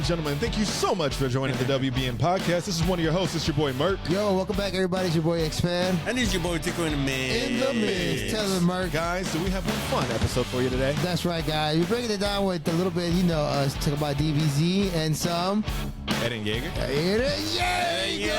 and gentlemen, thank you so much for joining the WBM podcast. This is one of your hosts. It's your boy, Merk. Yo, welcome back, everybody. It's your boy, X-Fan. And it's your boy, Tico in the Mix. In the mix. Tell them, Merk. Guys, do we have one fun episode for you today? That's right, guys. We're breaking it down with a little bit, us talking about DBZ and some... Eren Jaeger. Eren Jaeger!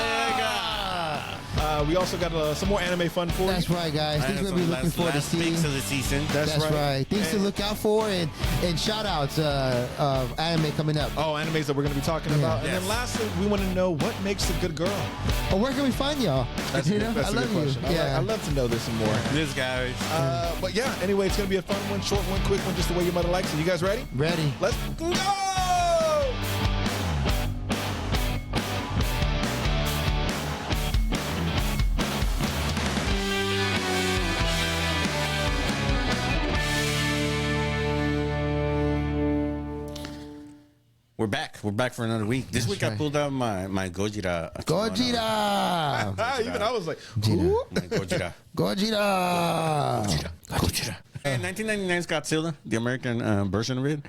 We also got some more anime fun for you. That's right, guys. Things we're going to be looking forward to see. Last of the season. That's right. Things to look out for and shout-outs of anime coming up. Oh, animes that we're going to be talking about. And then lastly, we want to know what makes a good girl. Oh, where can we find y'all? That's a good question. Yeah. I'd love to know this and more. This guys. But yeah, anyway, it's going to be a fun one, short one, quick one, just the way your mother likes it. You guys ready? Ready. Let's go! We're back. We're back for another week. This week I pulled out my Gojira. Gojira! Even I was like, Gojira. My Gojira. Gojira! In 1999's Godzilla, the American version of it,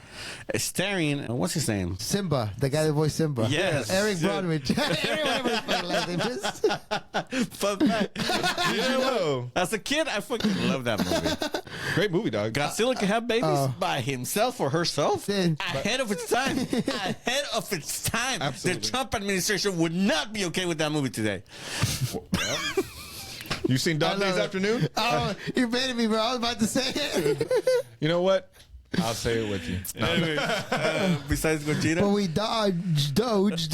starring, what's his name? Simba, the guy that voiced Simba. Yes. Eric Broderick. Everybody's fucking last name. Fun fact. did you know? As a kid, I fucking love that movie. Great movie, dog. Godzilla can have babies by himself or herself. Ahead of its time. Ahead of its time. Absolutely. The Trump administration would not be okay with that movie today. You seen Dog Days Afternoon? Oh, you baited me, bro. I was about to say it. You know what? I'll say it with you. Anyway, besides Gojira, But we dodged that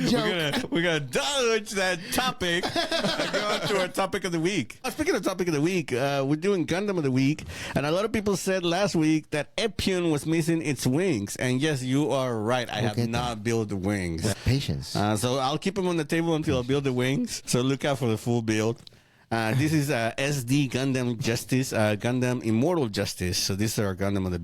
joke. we're gonna dodge that topic and go on to our topic of the week. Speaking of topic of the week, we're doing Gundam of the week, and a lot of people said last week that Epyun was missing its wings, and yes, you are right. I have not built the wings. Patience. So I'll keep them on the table until I build the wings. So look out for the full build. This is SD Gundam Justice, Gundam Immortal Justice. So this is our Gundam of the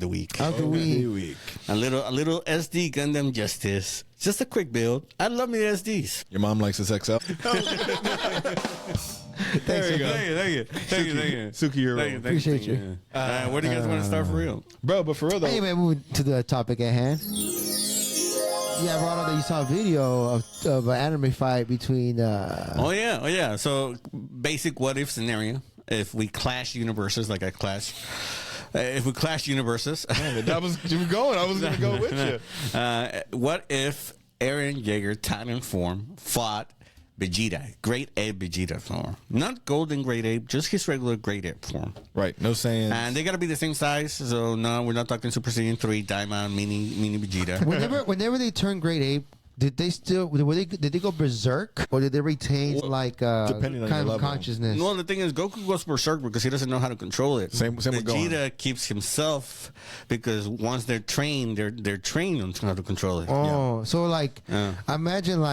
week. Of the week. A little SD Gundam Justice. Just a quick build. I love me SDs. Your mom likes this XL. Thanks, Thank you. Suki, you're wrong. Appreciate you. Where do you guys want to start for real? Bro, but for real though. Anyway, moving to the topic at hand. Yeah, I brought up that you saw a video of an anime fight between... Oh yeah. So basic what if scenario. If we clash universes like I clash... if we clash universes... That was you were going. I was going to go with you. What if Eren Jaeger Titan form fought Vegeta, Great Ape Vegeta form, not Golden Great Ape, just his regular Great Ape form. Right, no saying. And they gotta be the same size. So no, we're not talking Super Saiyan 3 Diamond Mini Vegeta. Whenever they turned Great Ape, did they go berserk, or did they retain depending on kind your of level. consciousness? No, the thing is, Goku goes berserk because he doesn't know how to control it. Same with Gohan. Vegeta keeps himself because once they're trained, they're trained on how to control it. Oh, so imagine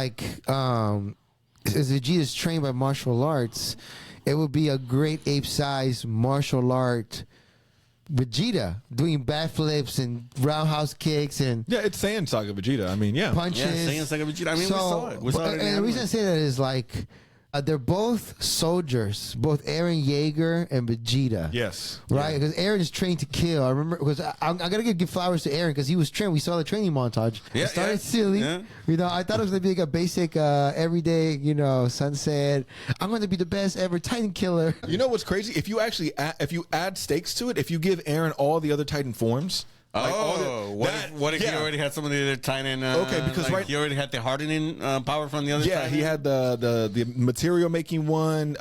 as Vegeta's trained by martial arts, it would be a Great Ape-sized martial art Vegeta doing backflips and roundhouse kicks and It's Saiyan Saga Vegeta. I mean, punches. Yeah, Saiyan Saga Vegeta. I mean, we saw it. We saw it. And the reason I say that is they're both soldiers, both Eren Jaeger and Vegeta. Yes. Right? Because Eren is trained to kill. I remember, because I'm going to give flowers to Eren because he was trained. We saw the training montage. Yeah, It started yeah. silly. Yeah. I thought it was going to be like a basic, everyday, sunset. I'm going to be the best ever Titan killer. You know what's crazy? If you actually if you add stakes to it, if you give Eren all the other Titan forms. What if he already had some of the other Titan? Because he already had the hardening power from the other. Yeah, Titan? he had the material making one.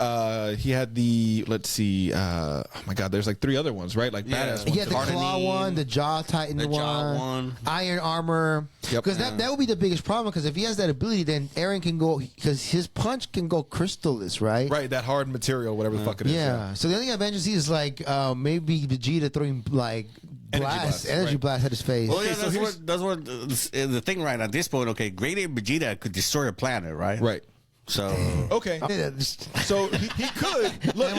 He had the oh my god, there's like 3 other ones, right? Like badass ones. He had the claw one, the jaw Titan one, iron armor. Yep. Because that would be the biggest problem. Because if he has that ability, then Eren can go. Because his punch can go crystallis, right? Right, that hard material, whatever the fuck it is. Yeah. So the only advantage is maybe Vegeta throwing energy blast at his face. Well, yeah, that's what the thing right at this point. Okay, Great Ape Vegeta could destroy a planet, right? Right. So okay, so he could look,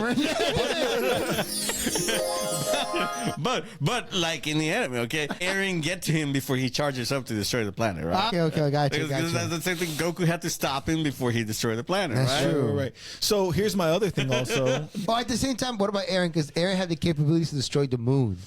but like in the anime, okay, Eren get to him before he charges up to destroy the planet, right? Okay, got you. Because that's the same thing. Goku had to stop him before he destroyed the planet, That's right? true. Right. So here's my other thing also. But at the same time, what about Eren? Because Eren had the capabilities to destroy the moon.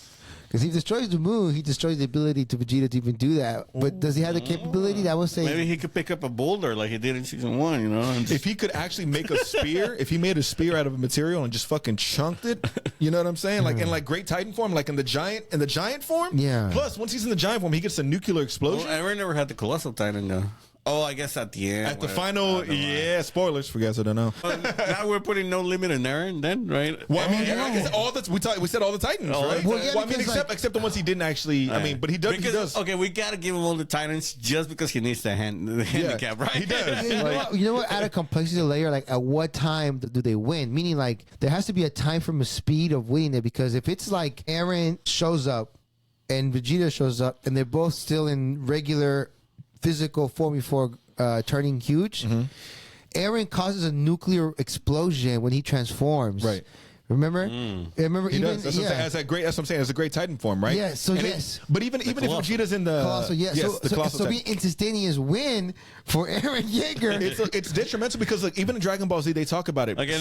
Because he destroys the moon, he destroys the ability to Vegeta to even do that. But does he have the capability? That would say Maybe he could pick up a boulder like he did in season 1, you know? And If he could actually make a spear, if he made a spear out of a material and just fucking chunked it, you know what I'm saying? Like in like Great Titan form, like in the giant form. Yeah. Plus, once he's in the giant form, he gets a nuclear explosion. Well, Eren never had the Colossal Titan, though. Oh, I guess at the end. At the whatever. final, yeah, spoilers for guys that don't know. Now we're putting no limit in Eren, then, right? Well, I mean, we said all the Titans, right? Well, yeah, I mean, because, except the ones he didn't actually. I mean, but he does. Because, he does. okay, we gotta give him all the Titans just because he needs the handicap, right? He does. You know what? Add a complexity layer. Like, at what time do they win? Meaning, like, there has to be a time from a speed of winning it. Because if it's like Eren shows up and Vegeta shows up, and they're both still in regular physical form before turning huge, Eren causes a nuclear explosion when he transforms. Right. Remember? Remember? He even does. That's what I'm saying. That's what I'm saying. It's a great Titan form, right? Yeah, so And yes. but even if Vegeta's in the Colossal, yeah. yes, the Colossal so Titan. be instantaneous win for Eren Jaeger. It's detrimental because like even in Dragon Ball Z they talk about it. Okay,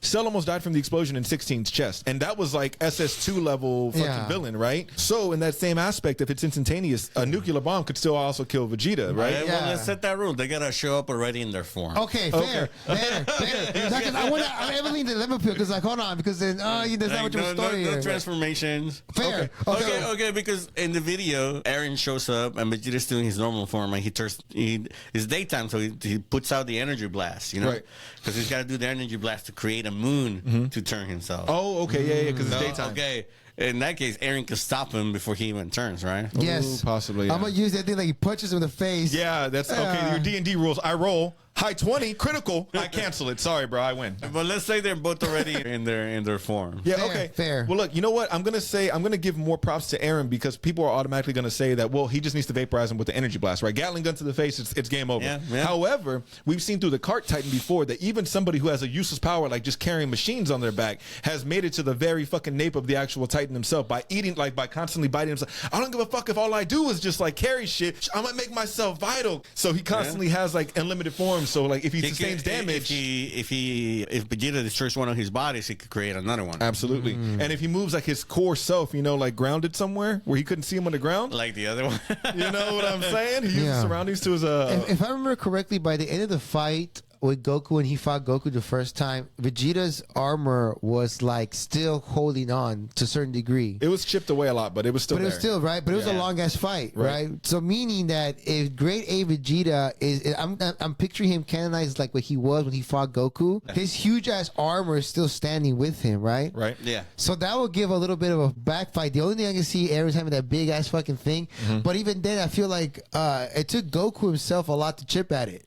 Cell almost died from the explosion in 16's chest, and that was like SS2 level fucking villain, right? So in that same aspect, if it's instantaneous, a nuclear bomb could still also kill Vegeta, right? Okay, well, let's set that rule. They gotta show up already in their form. Okay, fair. Because I want Evelyn the lemon pill because like hold on because then there's not much of a story no here. transformations. Fair. Okay, because in the video, Eren shows up and Vegeta's doing his normal form, and it's daytime, so he puts out the energy blast, you know, Right. because he's got to do the energy blast to create a moon to turn himself. Oh, okay, yeah, because it's daytime. Okay, in that case, Eren could stop him before he even turns, right? Yes, Ooh, possibly. I'm Yeah. gonna use that thing like he punches him in the face. Yeah, that's okay. Your D&D rules. I roll high 20, critical. I cancel it. Sorry, bro. I win. But let's say they're both already in their form. Yeah, Fair, okay. fair. Well, look, you know what? I'm going to give more props to Eren because people are automatically going to say that, well, he just needs to vaporize him with the energy blast, right? Gatling gun to the face, it's game over. Yeah. However, we've seen through the Cart Titan before that even somebody who has a useless power, like just carrying machines on their back, has made it to the very fucking nape of the actual Titan himself by eating, like by constantly biting himself. I don't give a fuck if all I do is just like carry shit. I'm going to make myself vital. So he constantly has like unlimited forms. So like if he sustains damage. If Vegeta destroys one of his bodies, he could create another one. Absolutely. And if he moves like his core self, you know, like grounded somewhere where he couldn't see him on the ground, Like the other one. you know what I'm saying? He uses surroundings to his If I remember correctly, by the end of the fight with Goku when he fought Goku the first time, Vegeta's armor was like still holding on to a certain degree. it was chipped away a lot, but it was still But it was there. still right. But it was a Yeah. long ass fight, right? So meaning that if Great Ape Vegeta is, I'm picturing him canonized like what he was when he fought Goku. His huge ass armor is still standing with him, right? Right? Yeah. So that will give a little bit of a backfight. The only thing I can see Eren's having that big ass fucking thing. But even then, I feel like it took Goku himself a lot to chip at it.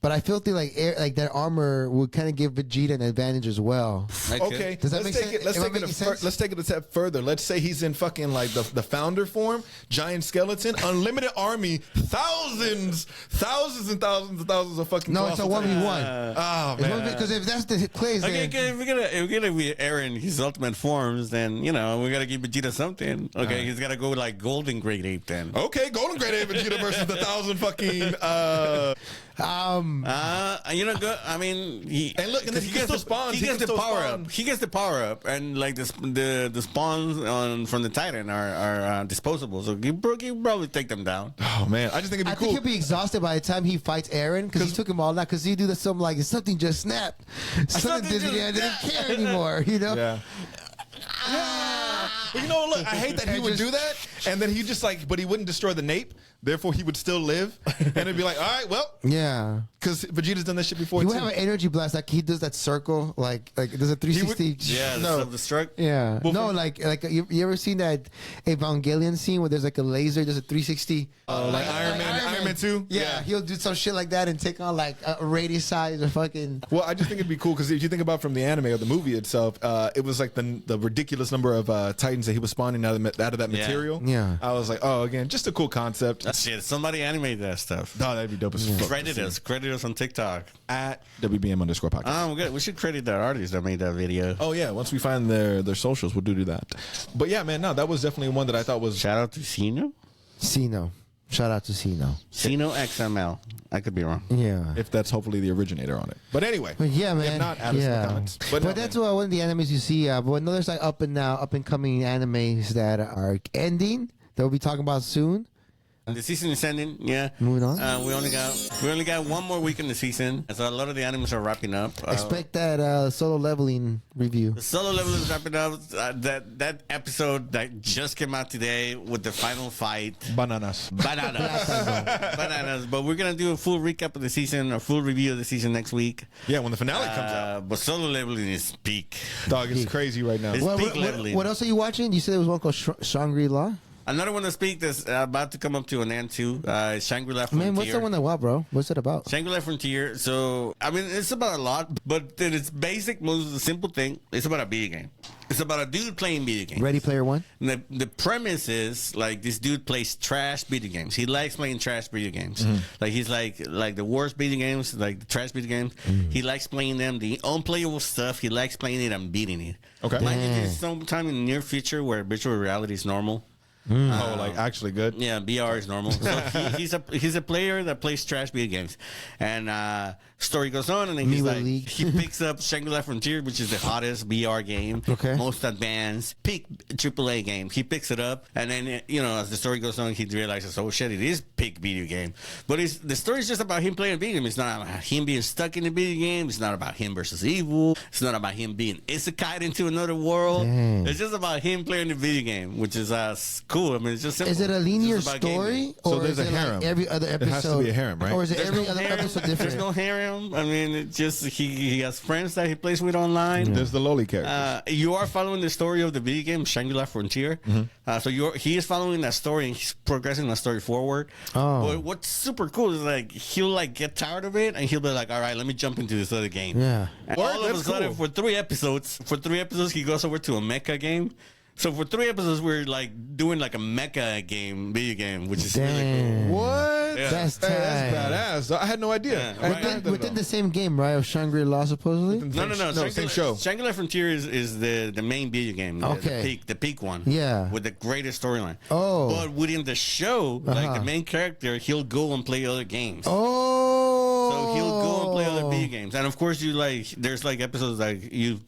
But I feel like that armor would kind of give Vegeta an advantage as well. Okay. Does that let's make take sense? it. Let's Am I take it. making sense? Let's take it a step further. Let's say he's in fucking like the founder form, giant skeleton, unlimited army, thousands and thousands of fucking. No, it's a colossal 1v1. Oh man. Because if that's the plays, Okay, then if we're gonna be Eren his ultimate forms, then we gotta give Vegeta something. Okay, he's gotta go with like Golden Great Ape then. Okay, Golden Great Ape Vegeta versus the 1,000 fucking. I mean, And look, and then he gets the spawns. He He gets can the still power spawn. up. He gets the power up, and like the spawns from the Titan are disposable, so you probably take them down. Oh man, I just think I it'd be think cool. he'll be exhausted by the time he fights Eren because he took him all that. Because he do the something like something just snapped, something didn't care anymore. You know. Yeah. But you know, look, I hate that he would do that, and then he just like, but he wouldn't destroy the nape, therefore he would still live, and it'd be like, all right, well, Yeah. because Vegeta's done that shit before He too. would have an energy blast like he does that circle like there's a 360. Yeah, no. self-destruct. Yeah. Well, no, for- like you ever seen that Evangelion scene where there's like a laser, there's a 360? like Iron Man 2? Yeah, he'll do some shit like that and take on like a radius size or fucking. Well, I just think it'd be cool because if you think about from the anime or the movie itself, it was like the ridiculous number of Titans that he was spawning out of that Yeah. material. Yeah. I was like, oh, again, just a cool concept. Shit, somebody animate that stuff. No, that'd be dope as fuck. Credit us on TikTok. At WBM_podcast. We should credit that artist that made that video. Oh yeah, once we find their socials, we'll do that. But yeah, man, no, that was definitely one that I thought was Shout out to Sino. Sino. Shout out to Sino. Sino XML. I could be wrong. Yeah. If that's hopefully the originator on it. But anyway. But yeah, man. If not, add us in the comments. But no, that's man. one of the animes you see. But there's like up and coming animes that are ending that we'll be talking about soon. The season is ending. Yeah. Moving on. We only got one more week in the season, so a lot of the animes are wrapping up. Expect that Solo Leveling review. The Solo Level is wrapping up. That episode that just came out today with the final fight. Bananas. Bananas. But we're gonna do a full recap of the season, a full review of the season next week. Yeah, when the finale comes out. But Solo Leveling is peak. Dog, it's crazy right now. It's peak leveling. What else are you watching? You said there was one called Shangri-La. Another one to speak that's about to come up to an end too. Shangri-La Frontier. Man, what's the one that bro? What's it about? Shangri-La Frontier. So, I mean, it's about a lot, but then it's basic, most simple thing. It's about a video game. It's about a dude playing video games. Ready Player One? And the premise is, like, this dude plays trash video games. He likes playing trash video games. Mm-hmm. Like, he's like the worst video games, like the trash video games. Mm-hmm. He likes playing them. The unplayable stuff, he likes playing it and beating it. Okay. Mind you, there's sometime in the near future where virtual reality is normal. Oh, like actually good. Yeah, VR is normal. So he's a player that plays trash video games, and story goes on, and then he's like, he picks up Shangri-La Frontier, which is the hottest VR game, most advanced, peak AAA game. He picks it up, and then as the story goes on, he realizes, oh shit, it is peak video game. But the story is just about him playing a video game. It's not about him being stuck in the video game. It's not about him versus evil. It's not about him being isekai into another world. Dang. It's just about him playing the video game, which is cool. I mean, it's just simple. Is it a linear It's just about story, gaming. So or there's is a it harem. like every other episode? It has to be a harem, right? Or is it There's every no other harem. episode different? There's no harem. I mean, it just he has friends that he plays with online. There's the lowly characters. You are following the story of the video game Shangri-La Frontier. So he is following that story and he's progressing that story forward. Oh. But what's super cool is like he'll like get tired of it and he'll be like, all right, let me jump into this other game. Yeah. And Word, all of a that's sudden, cool. for three episodes, he goes over to a mecha game. So for 3 episodes, we're like doing like a mecha video game, which is really cool. What? Yeah. That's tight. That's badass. I had no idea. Yeah. I hadn't heard that at Within all. the same game, right? Of Shangri-La, supposedly. No, same show. Shangri-La Frontier is the main video game. Okay. The peak one. Yeah. With the greatest storyline. Oh. But within the show, like the main character, he'll go and play other games. Oh. So he'll go and play other video games, and of course, there's like episodes like you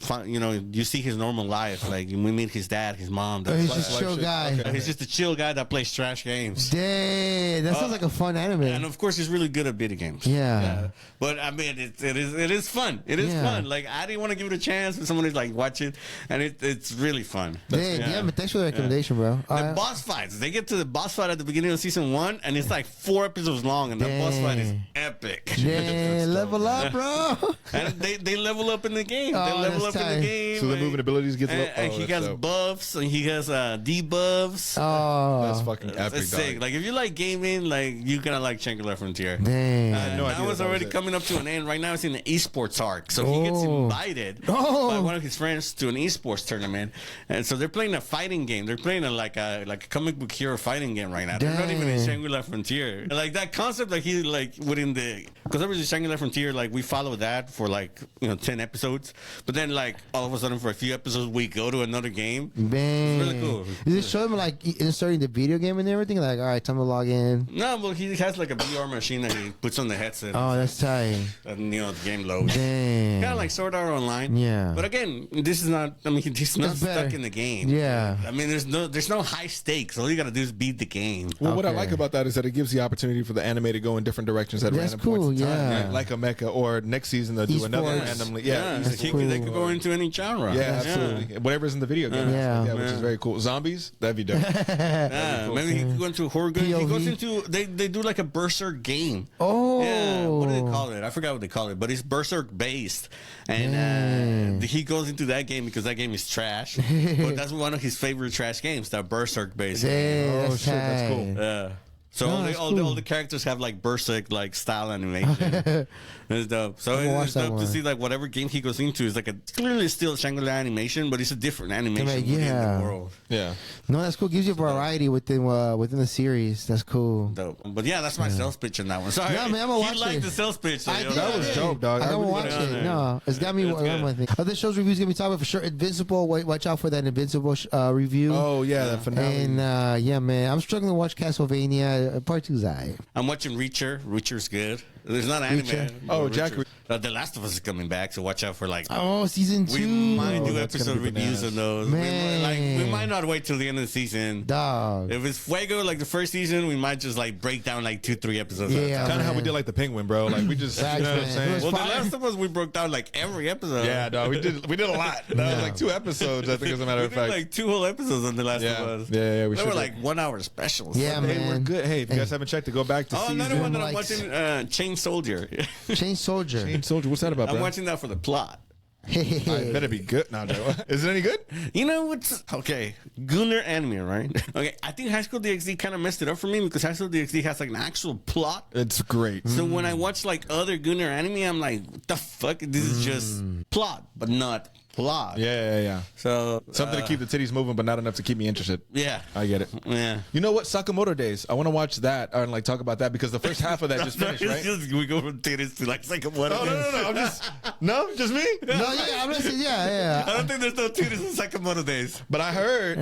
see his normal life, like we meet his dad, his mom. He's just a chill guy. Okay. He's just a chill guy that plays trash games. Dang, that sounds like a fun anime. And of course, he's really good at video games. Yeah. But I mean, it is fun. It is fun. Like I didn't want to give it a chance, but somebody's like watch it, and it's really fun. Dang, yeah, but thanks for the recommendation, bro. The boss fights. They get to the boss fight at the beginning of season 1, and it's like 4 episodes long, and the boss fight is epic. Dang, level up, bro. And they level up in the game. Oh, They level up that's in the tight. game. So the movement abilities get and he has buffs, and he has debuffs. Oh, That's fucking epic, It's sick. dog. Like if you like gaming, like you gonna like Shangri-La Frontier. dang. no That idea was that already was it. coming up to an end. Right now, it's in the esports arc, so he gets Oh. invited Oh. by one of his friends to an esports tournament, and so they're playing a fighting game. They're playing like a comic book hero fighting game right now. They're not even in Dang. Shangri-La Frontier. Like that concept, like he like within the because there was a Shangri-La Frontier. Like we follow that for like 10 episodes, but then like all of a sudden for a few episodes we go to another game. Dang. It's really cool. Did it show him like inserting the video game and everything? Like, all right, time to log in. No, well he has like a VR machine that he puts on the headset. Oh, that's tight. And the game loads. Dang. Kind of like Sword Art Online. Yeah. But again, this is not. I mean, he's not It's better. stuck in the game. Yeah. I mean, there's no high stakes. All you gotta do is beat the game. Well, what I Okay. like about that is that it gives the opportunity for the anime to go in different directions at That's random cool, points in time. yeah. Like a mecha, or next season they'll do another Esports. randomly. Yeah, easy. That's they cool. could go into any genre. Yeah, absolutely. Whatever's in the video game, Yeah. which is very cool. Zombies, that'd be dope. Yeah, maybe he could go into a horror game. He POV. goes into they do like a Berserk game. Oh. Yeah, what do they call it? I forgot what they call it, but it's Berserk based, and he goes into that game because that game is trash. But that's one of his favorite trash games, that Berserk based. game. Dang, Oh, that's shit, that's cool. tight. Yeah. So No, all that's the cool. all the characters have like Berserk like style animation. It's dope. So I'm gonna watch it's that dope to one. see like whatever game he goes into is like a clearly still Shangri-La animation, but it's a different animation Like, within yeah. the world. Yeah. No, that's cool. Gives you variety within the series. That's cool. Dope. But yeah, that's my sales pitch in that one. Sorry, No, man, I'm gonna watch he liked it. the sales pitch. So, I you know, did. That was dope, dog. I I don't really watch got it. it. No, it's got me. It's good. one thing. Other shows reviews gonna be talking about for sure. Invincible. Watch out for that Invincible review. Oh yeah, that finale. And yeah, man, I'm struggling to watch Castlevania. Part 2's alright. I'm watching Reacher. Reacher's good. There's not anime. Reacher. Oh, but Jack- Reacher. The Last of Us is coming back, so watch out for like. Oh, season 2. We might do that's gonna episode be reviews bananas. on those. Man. We might not wait till the end of the season. Dog. If it's Fuego like the first season, we might just like break down like 2-3 episodes. at a Yeah. time. Kind of how we man. did like the Penguin, bro. Like we just, Facts, you know what I'm man. saying? It was Well, The fire. Last of Us, we broke down like every episode. Yeah, dog. We did a lot. That was like 2 episodes, I think, as a matter We of did fact. like 2 whole episodes on The Last Yeah. of Us. Yeah, we They sure were did. like 1 hour specials. Yeah, Hey, we're man. good. Hey, if you guys haven't checked it, go back to Oh, season. another one that I'm Likes- watching, Chain Soldier. Chain Soldier. Chain Soldier. What's that about, I'm bro? watching that for the plot. I better be good now, Joe. Is it any good? You know what's okay? Gunner anime, right? Okay, I think High School DxD kind of messed it up for me because High School DxD has like an actual plot. It's great. So when I watch like other Gunner anime, I'm like, what the fuck? This is just plot, but not plot. Yeah. So Something to keep the titties moving, but not enough to keep me interested. Yeah. I get it. Yeah. You know what? Sakamoto Days. I want to watch that and like talk about that because the first half of that just finished, right? We go from titties to like Sakamoto. Oh, no. I'm just just me. No, yeah, I'm listening. Yeah. I don't think there's no titties in Sakamoto Days. But I heard.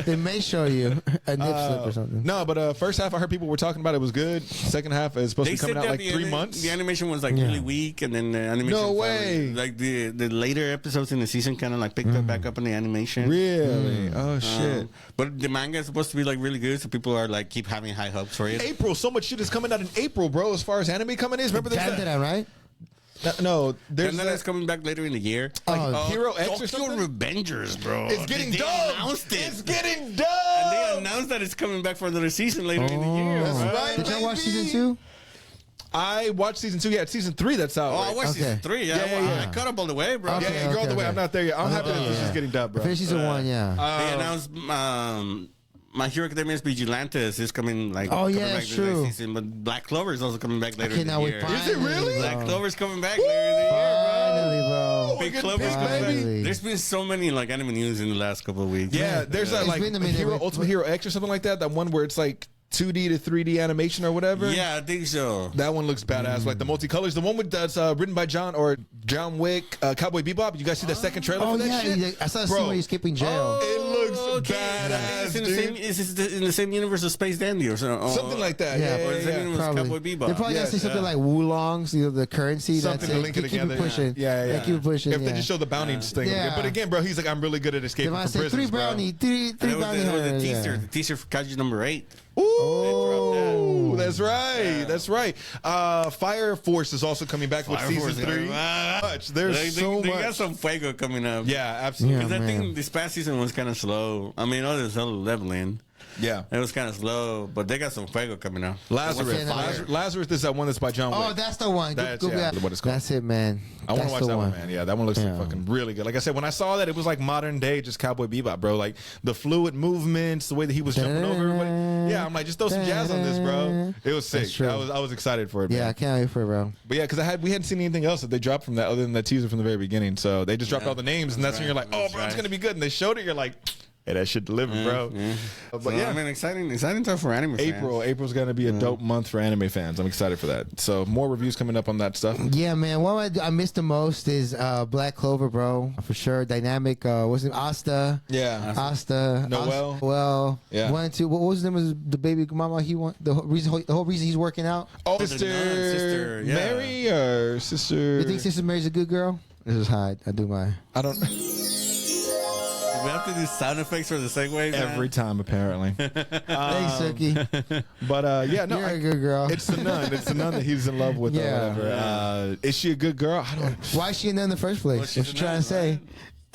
They may show you a nip slip or something. No, but first half I heard people were talking about it was good. Second half is supposed to be coming out like 3 months. The animation was like really weak, and then the animation. No finally- way. Like the later episodes in the season kind of like picked up back up in the animation. Really? Oh shit. But the manga is supposed to be like really good, so people are like keep having high hopes for it. April, so much shit is coming out in April, bro. As far as anime coming is, remember Damn this? that, right? No, there's And then it's coming back later in the year. Hero X or Tokyo something? Revengers, bro. It's getting They dubbed. announced it. It's getting And dubbed. they announced that it's coming back for another season later in the year. That's bro. right. Did y'all watch baby. season 2? I watched season 2. Yeah, it's season 3 that's out. Oh, right? I watched season 3. Yeah, Yeah. I caught up all the way, bro. Okay. Yeah, you're all the way. I'm not there yet. I'm happy that this is getting dubbed, bro. Finish season 1, yeah. They announced My Hero Academia's Vigilantes is coming like Oh, coming yeah, back it's the next true. season, but Black Clover is also coming back later I in the cannot year. wait. Is it really? Black bro. Clover's coming back later in the year, bro. Finally, bro. Big Good Clover's pick, coming back. baby. There's been so many like anime news in the last couple of weeks. Yeah, there's It's like been a minute, Hero but- Ultimate Hero X or something like that. That one where it's like 2D to 3D animation or whatever. Yeah, I think so. That one looks badass. Like the multicolors. The one with that's written by John Wick, Cowboy Bebop. You guys see the second trailer Oh, for that yeah. shit? I saw the Bro. scene where he's skipping jail. It looks Okay. badass, It's in dude. in the same universe as Space Dandy or something. Something like that. Yeah, Yeah, Or yeah, is it yeah. in Cowboy Bebop? They probably gotta say something like Wulongs, the currency. Something that's to it. link it Keep together. it pushing. Yeah. Keep it pushing. If yeah. they just show the bounty thing. Yeah. But again, bro, he's like, I'm really good at They escaping might from say prisons, 3 bro. brownie, three And it was bounty the hunters. teaser, Yeah. the teaser for Kaiju number 8. Ooh, that's right. That's right. Fire Force is also coming back with Fire season Force, 3. There's so they much. got some Fuego coming up. Yeah, absolutely. Because I man. think this past season was kind of slow. I mean, other than Solo Leveling, Yeah. it was kind of slow, but they got some Fuego coming up. Lazarus. What's that? Lazarus is that one that's by John Wick. Oh, that's the one. That's, Go yeah, back. what it's called. That's it, man. I want to That's watch the that one, man. Yeah, that one looks Yeah. fucking really good. Like I said, when I saw that, it was like modern day, just Cowboy Bebop, bro. Like the fluid movements, the way that he was jumping over everybody. Yeah, I'm like, just throw some jazz on this, bro. It was sick. That's true. I was excited for it, man. Yeah, I can't wait for it, bro. But yeah, because we hadn't seen anything else that they dropped from that other than that teaser from the very beginning. So they just dropped all the names, and that's when you're like, oh, That's bro, it's right. gonna be good. And they showed it, you're like, hey, that shit delivered, bro. But So, yeah, I mean, exciting time for anime fans. April's gonna be a dope month for anime fans. I'm excited for that. So more reviews coming up on that stuff. Yeah, man. What I missed the most is Black Clover, bro. For sure. Dynamic. What's his name? Asta. Yeah. Asta. Noel. Well, Yeah. 1 and 2. What was the name of the baby mama? He want the whole reason he's working out. Oh, the sister, nun, sister, yeah. Mary or sister? You think Sister Mary's a good girl? This is high. I do my. I don't. We have to do sound effects for the segue Every time, apparently. Thanks, Suki. But yeah, no, You're a good girl. it's the nun. It's the nun that he's in love with. Yeah. Or whatever. Is she a good girl? I don't. Why is she in there in the first place? she's What you a trying nun, to say?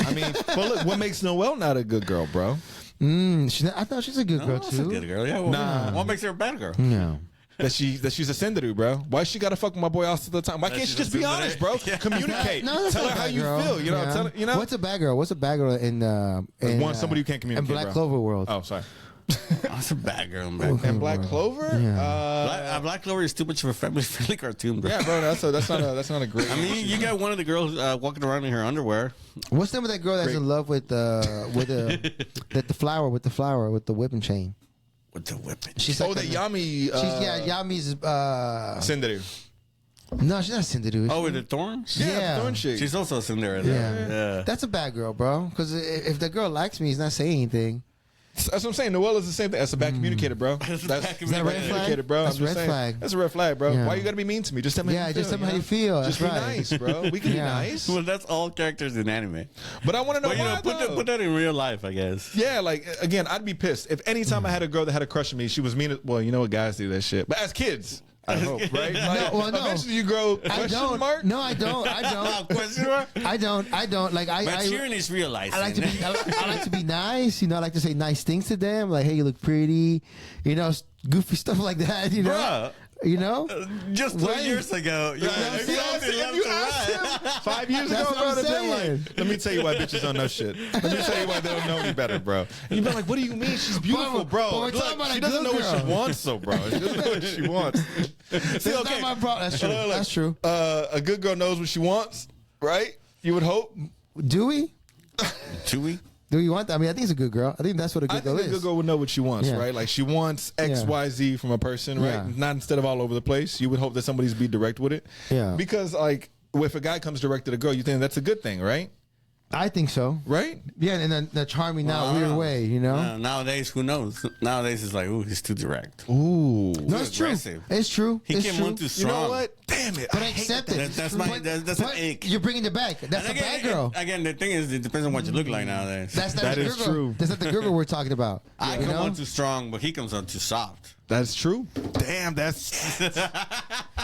I mean, but look, what makes Noelle not a good girl, bro? I thought she's a good girl That's a too. good girl. Yeah. Well, Nah. What makes her a bad girl? No. That she's a senderu, bro. Why she gotta fuck with my boy all the time? Why can't she she's just a be tsundere. honest, bro? Yeah. Communicate. No, that's Tell not her a how bad you girl. feel. You know, Yeah. tell her, you know. What's a bad girl? What's a bad girl in One somebody who can't communicate. in Black bro. Clover world? Oh, sorry. That's a bad girl, man. And Black Clover? Yeah. Black Clover is too much of a family-friendly cartoon, bro. Yeah, bro, that's not a great. I mean, you got one of the girls walking around in her underwear. What's the name of that girl that's in love with the flower with the whipping chain? With the whipping. She's Oh, like the Yami. Yami's. Cinderu. No, she's not Cinderella. Oh, with the thorns? Yeah. the thorn chick. She's also a Cinderella. Yeah. That's a bad girl, bro. Because if the girl likes me, he's not saying anything. That's what I'm saying. Noella's the same thing. That's a bad communicator, bro. That's bad Is that a red flag? bro. That's I'm just red saying. flag. That's a red flag, bro. Yeah. Why you gotta be mean to me? Just tell me. Yeah, how you just feel, tell me how you feel. Just That's be right. nice, bro. We can be Yeah. nice. Well, that's all characters in anime. But I want to know But, you why. know, though. put that in real life, I guess. Yeah, like again, I'd be pissed if anytime I had a girl that had a crush on me, she was mean. Well, you know what guys do that shit. But as kids, I hope, right? Like, well, no. Eventually, you grow. I Question don't. mark? No, I don't. I don't. Question mark? I don't. Like But I cheering is realizing. I like to be. I like to be nice. You know, I like to say nice things to them. Like, hey, you look pretty. You know, goofy stuff like that. You know. Bruh. You know. Just 2 Right. years ago, you If you asked him 5 years That's ago, what bro, I'm they'd been saying. like, let me tell you why bitches don't know shit. Let me tell you why they don't know any better, bro. And you'd be like, what do you mean? She's beautiful, bro. but we're Look, talking about she a doesn't good know what girl. she wants, though, bro. She doesn't know what she wants. That's not my problem. That's true. Look, That's true. A good girl knows what she wants, right? You would hope. Do we? Chewy? Do you want that? I mean, I think it's a good girl. I think that's what a I good girl think a is. good girl would know what she wants, Yeah. right? Like she wants X, Yeah. Y, Z from a person, right? Yeah. Not instead of all over the place. You would hope that somebody's be direct with it. Yeah. Because like if a guy comes direct to the girl, you think that's a good thing, right? I think so. Right? Yeah, in a charming, Well, I not don't weird know. way, you know? Nowadays, who knows? Nowadays, it's like, ooh, he's too direct. Ooh. No, it's true. aggressive. It's true. He it's came true. on too You strong. know what? Damn it. But I I hate accept that. it. That's an But ache. You're bringing it back. That's And a bad girl. Again, the thing is, it depends on what you look like nowadays. That's not That the is good true. girl. That's not the good girl we're talking about. I you come know? on too strong, but he comes on too soft. That's true. Damn, that's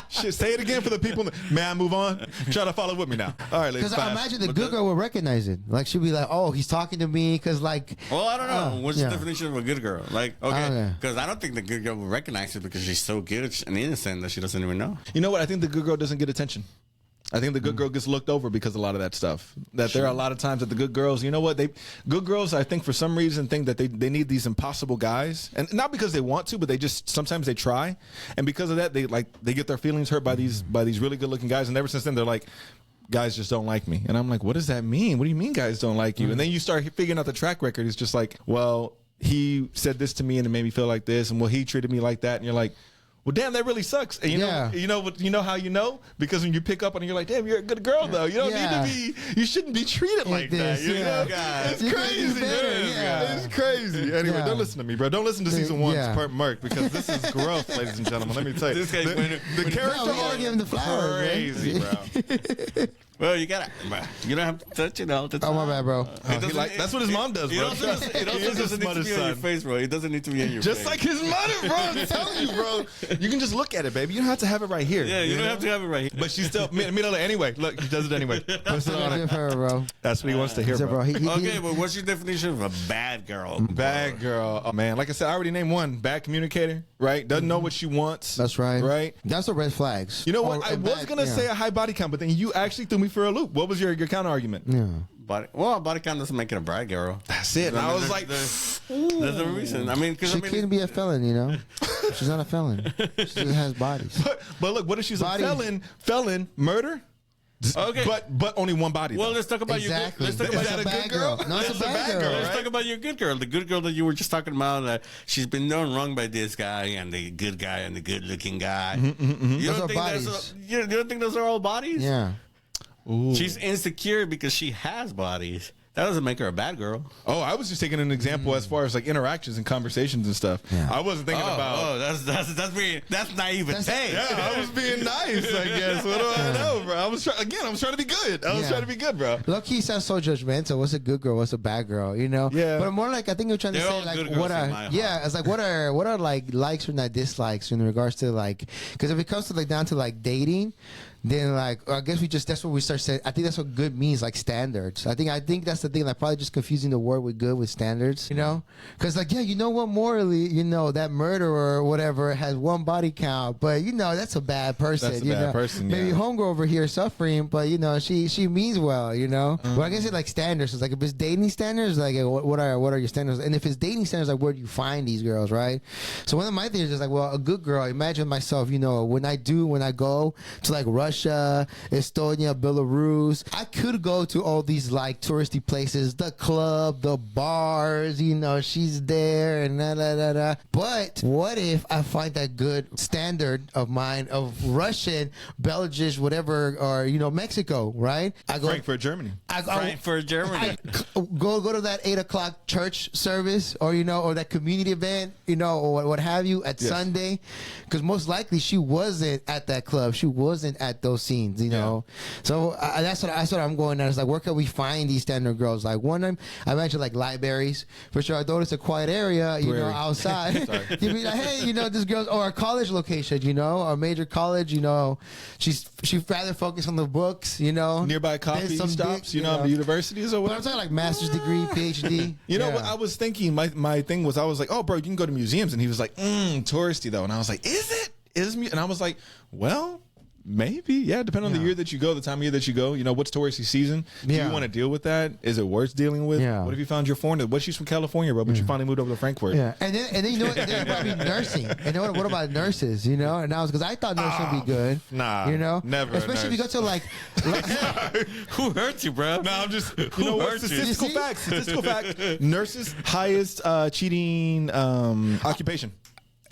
shit. Say it again for the people. May I move on? Try to follow with me now. All right, ladies. Because I imagine the good girl will recognize it. Like she'll be like, "Oh, he's talking to me." Because like, Well, I don't know. What's yeah. the definition of a good girl? Like, okay, Okay. because I don't think the good girl will recognize it because she's so good and innocent that she doesn't even know. You know what? I think the good girl doesn't get attention. I think the good girl gets looked over because of a lot of that stuff. That there are a lot of times that the good girls, you know what? Good girls, I think for some reason think that they need these impossible guys, and not because they want to, but they just sometimes they try, and because of that they get their feelings hurt by these really good looking guys, and ever since then they're like, guys just don't like me, and I'm like, what does that mean? What do you mean guys don't like you? And then you start figuring out the track record. It's just like, well, he said this to me and it made me feel like this, and well, he treated me like that, and you're like, well, damn, that really sucks. And you know how you know? Because when you pick up on it, you're like, damn, you're a good girl though. You don't need to be. You shouldn't be treated like that. You know? Guys, It's crazy. It's crazy. Anyway, don't listen to me, bro. Don't listen to season one's part Merc because this is growth, ladies and gentlemen. Let me tell you, This guy's the character we gotta arc give him the flowers, man. crazy, bro. Well, you don't have to touch it all the time. oh my bad, bro. That's what his mom does, It bro. also doesn't, it also He is his doesn't need to mother's be on your son. face, bro. It doesn't need to be on your Just face. like his mother, bro. I'm telling you, bro. You can just look at it, baby. You don't have to have it right here. Yeah, you don't have to have it right here. But she's still, anyway. Look, he does it anyway. Puts it on Good her. for her, bro. That's what he wants to hear, So, bro. bro, he- Okay, but what's your definition of a bad girl? Bad girl. Oh, man. Like I said, I already named one. Bad communicator, right? Doesn't know what she wants. That's right. Right? That's the red flags. You know what? Or- I and was bad- going to say a high body count, but then you actually threw me for a loop. What was your counter argument? Yeah. Body count doesn't make it a bad girl. That's it. And I was like, there's a reason. I mean, because She can be a felon, you know. She's not a felon. She just has bodies. but look, what if she's Body. a felon, murder? Okay. But only one body. Well, though. let's talk about Exactly. your good. Let's talk Is about that a That's good bad girl? girl. No, it's a That's bad girl. Let's right? talk about your good girl. The good girl that you were just talking about. She's been done wrong by this guy and the good guy and the good-looking guy. You Those don't are think bodies. you don't think those are all bodies? Yeah. She's insecure because she has bodies. That doesn't make her a bad girl. Oh, I was just taking an example as far as like interactions and conversations and stuff. Yeah. I wasn't thinking about. That's naivete. Yeah, I was being nice, I guess. What do I know, bro? I was trying to be good. I was Yeah. trying to be good, bro. Low key sounds so judgmental. What's a good girl? What's a bad girl? You know? Yeah. But more like I think you're trying to They're say all like good what girls in are my heart. it's like what are like likes or not dislikes in regards to like because if it comes to like down to like dating, then like I guess that's what we start saying. I think that's what good means, like standards. I think that's the thing, like probably just confusing the word with good with standards, you know? Because like, yeah, you know what, morally, you know, that murderer or whatever has one body count, but you know that's a bad person. That's a bad person. Maybe homegirl over here suffering, but you know she means well, you know. But I guess it's like standards. It's like if it's dating standards, like what are your standards? And if it's dating standards, like where do you find these girls, right? So one of my things is just like, well, a good girl. Imagine myself, you know, when I go to like Russia, Estonia, Belarus, I could go to all these like touristy places, the club, the bars, you know, she's there and da da da da. But what if I find that good standard of mine of Russian, Belgian, whatever, or you know, Mexico, right? I go Frankfurt, Germany. Frankfurt, Germany. Go to that 8:00 church service, or you know, or that community event, you know, or what have you at Sunday, because most likely she wasn't at that club, she wasn't at those scenes, you know. So that's what I'm going at. It's like, where can we find these standard girls? Like one time, I mentioned like libraries for sure. I thought it's a quiet area, you know, outside. You'd be like, hey, you know, this girl's or a college location, you know, or a major college, you know, she'd rather focus on the books, you know, nearby coffee stops, you know, the universities or But whatever. I'm talking like master's degree, PhD. You know what I was thinking? My thing was, I was like, oh, bro, you can go to museums. And he was like, touristy, though. And I was like, is it? And I was like, well, maybe. Yeah, depending on the year that you go, the time of year that you go. You know, what's touristy season? Do you want to deal with that? Is it worth dealing with? Yeah. What if you found your foreigner? What if she's from California, bro, but you finally moved over to Frankfurt? Yeah, and then you know what? Then probably nursing. And then what about nurses? You know, and I was because I thought nursing would be good. Nah, you know, never a Especially if you go to like Who hurt you, bro? No, I'm just, you know what? Statistical fact. Nurses, highest cheating occupation.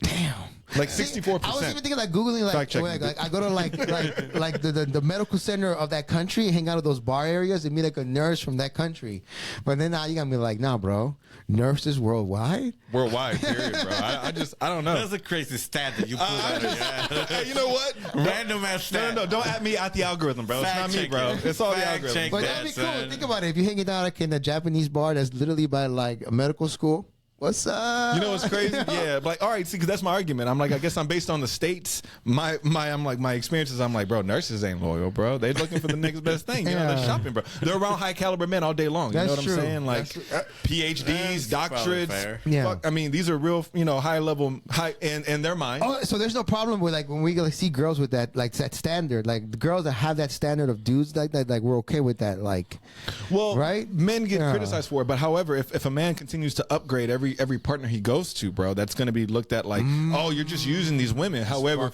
damn. Like 64%. I was even thinking like Googling like I go to like the medical center of that country, hang out at those bar areas and meet like a nurse from that country. But then now you gotta be like, nah, bro, nurses worldwide? Worldwide, period, bro. I don't know. That's a crazy stat that you put out. Hey, you know what? Random ass stat. No, don't at me at the algorithm, bro. Fact It's not me, check bro. it. It's all the Fact algorithm. check But that, that'd be cool. son. Think about it. If you hanging out like in a Japanese bar that's literally by like a medical school, what's up? You know what's crazy? Yeah, like, all right, see, because that's my argument. I'm like, I guess I'm based on the states. My experiences. I'm like, bro, nurses ain't loyal, bro. They looking for the next best thing. You know, they're shopping, bro. They're around high caliber men all day long. You That's know what true. I'm saying? Like PhDs, probably doctorates. fair. Yeah. Fuck, I mean, these are real, you know, high level, high in their mind. Oh, so there's no problem with like when we like see girls with that like that standard, like the girls that have that standard of dudes like that, like we're okay with that, like. Well, right? Men get Yeah. criticized for it, but however, if a man continues to upgrade every partner he goes to, bro, that's going to be looked at like, oh, you're just using these women. However,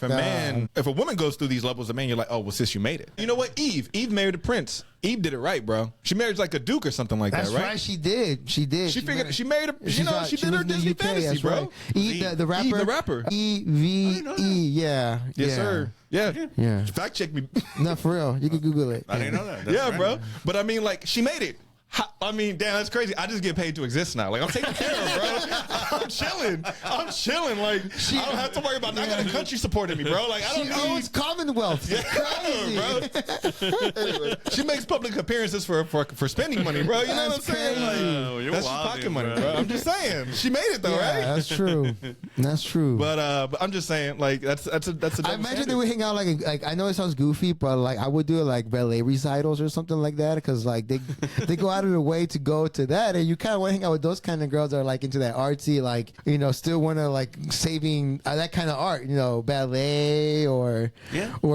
if a woman goes through these levels of man, you're like, oh, well, sis, you made it. You know what? Eve married a prince. Eve did it right, bro. She married like a duke or something like That's that, right? right. She did. She did. She figured she married a. You know, she did her was in the Disney UK, fantasy, that's bro. right. Eve, the rapper. Eve, the rapper. EVE. Yeah. Yes, yeah. sir. Yeah. Yeah. Fact check me. No, for real. You can Google it. I didn't know that. That's Yeah, bro. random. But I mean, like, she made it. I mean, damn, that's crazy. I just get paid to exist now. Like, I'm taking care of, bro. I'm chilling. Like, I don't have to worry about. I got a country supporting me, bro. Like, I don't She need. owns Commonwealth. Yeah, Crazy. bro. Anyway, she makes public appearances for spending money, bro. You know what I'm That's saying? crazy. Oh, Like, you're that's wildin', pocket money, bro. bro. I'm just saying. She made it though, Yeah, right? that's true. That's true. But I'm just saying, like, that's a I double imagine standard. they would hang out like I know it sounds goofy, but like I would do like ballet recitals or something like that because like they go out of their way to go to that, and you kind of want to hang out with those kind of girls that are like into that artsy, like you know, still want to like saving that kind of art, you know, ballet or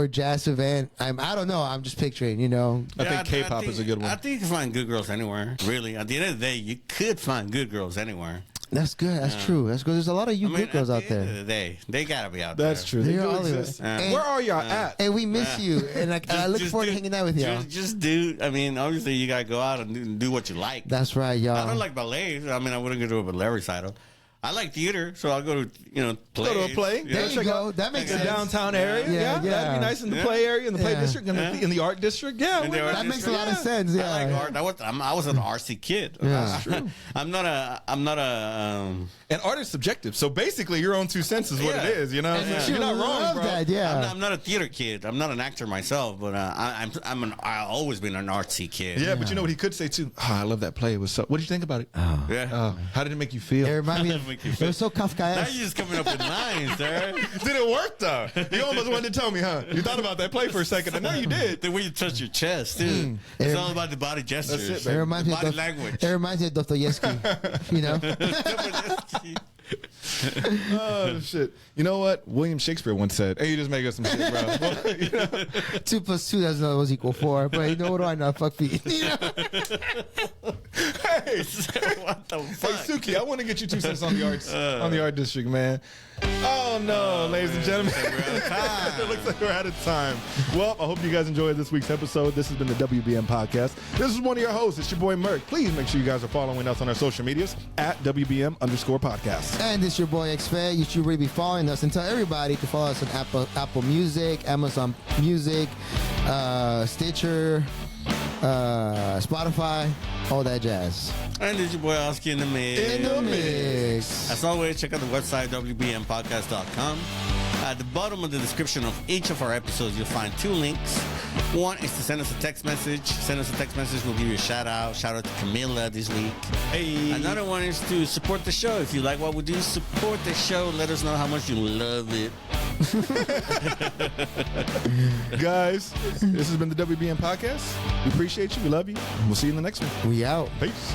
jazz event. I don't know. I'm just picturing, you know. I think K-pop is a good one. I think you can find good girls anywhere. Really, at the end of the day, you could find good girls anywhere. That's good. That's true. That's good. There's a lot of good girls out At the end there. of the day, they gotta be out That's there. true. They They're do all over. exist. And- Where are y'all at? And we miss you, and like, I look forward to hanging out with y'all. Just do. I mean, obviously, you gotta go out and do what you like. That's right, y'all. I don't like ballet. I mean, I wouldn't go to a ballet recital. I like theater, so I'll go to plays. Go to a play. There you go. That makes The sense. downtown area. Yeah, Yeah, that'd be nice in the Yeah. play area, in the play Yeah. district, in the art district. Yeah, In the art That makes a lot of Yeah. sense. Yeah. I like art. I was an artsy kid. Yeah. That's true. I'm not a. and art is subjective. So basically, your own 2 cents is what Yeah. it is. You know, And Yeah. you You're not love wrong, bro. that, yeah. I'm not a theater kid. I'm not an actor myself, but I've always been an artsy kid. Yeah, but you know what he could say too? Oh, I love that play. It was so. What did you think about it? Yeah. How did it make you feel? It reminded me of make you It was so Now Kafkaesque. you're just coming up with lines, sir. Did it work though? You almost wanted to tell me, huh? You thought about that play for a second, and now you did. The way you touch your chest, too. It's It all about the body gestures. That's it, It baby. reminds The me of body language. It reminds me of Dostoevsky. You know, Oh shit! You know what William Shakespeare once said? Hey, you just make up some shit, bro. Well, you know? 2 + 2 doesn't always equal 4. But you know what do I know? Fuck feet. You know? Hey, What the hey, fuck? Suki, I want to get you 2 cents on the art district, man. Oh no, ladies and gentlemen, it looks like we're out of time. Well, I hope you guys enjoyed this week's episode. This has been the WBM podcast. This is one of your hosts. It's your boy Merc. Please make sure you guys are following us on our social medias at WBM_podcast. And this your boy X-Fed. You should really be following us and tell everybody to follow us on Apple Music, Amazon Music, Stitcher, Spotify, all that jazz. And this is your boy Oski in the mix. In the mix. As always, check out the website, WBMpodcast.com. At the bottom of the description of each of our episodes, you'll find 2 links. One is to send us a text message. Send us a text message. We'll give you a shout out. Shout out to Camila this week. Hey, Another one is to support the show. If you like what we do, support the show. Let us know how much you love it. guys, this has been the WBM podcast. We appreciate you. We love you. We'll see you in the next one. We out. Peace.